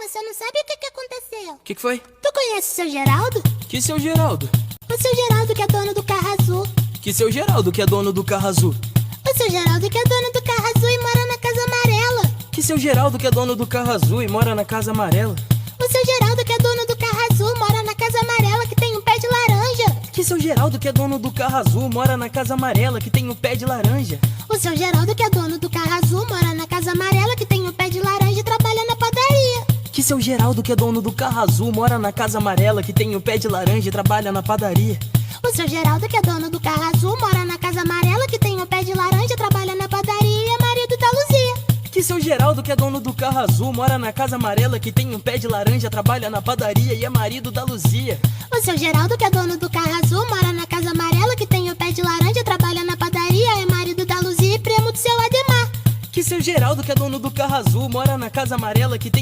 você não sabe o que aconteceu. O que foi? Tu conhece o seu Geraldo? Que seu Geraldo? O seu Geraldo que é dono do carro azul. Que seu Geraldo que é dono do carro azul? O seu Geraldo que é dono do carro azul e mora na casa amarela. Que seu Geraldo que é dono do carro azul e mora na casa amarela? O seu Geraldo que é dono do carro azul mora na casa amarela que tem um pé de laranja. Que seu Geraldo que é dono do carro azul mora na casa amarela que tem um pé de laranja? O seu Geraldo que é dono do carro azul mora na casa amarela que tem um pé de laranja e trabalha na padaria. Que seu Geraldo que é dono do carro azul mora na casa amarela que tem um pé de laranja e trabalha na padaria? O seu Geraldo que é dono do carro azul mora na casa amarela que tem um pé de laranja, trabalha na padaria e é marido da Luzia. Que seu Geraldo que é dono do carro azul mora na casa amarela que tem um pé de laranja, trabalha na padaria e é marido da Luzia. O seu Geraldo que é dono do carro azul mora na casa amarela que tem um pé de laranja, trabalha na padaria, é marido da Luzia e primo do seu Ademar. Que seu Geraldo que é dono do carro azul mora na casa amarela que tem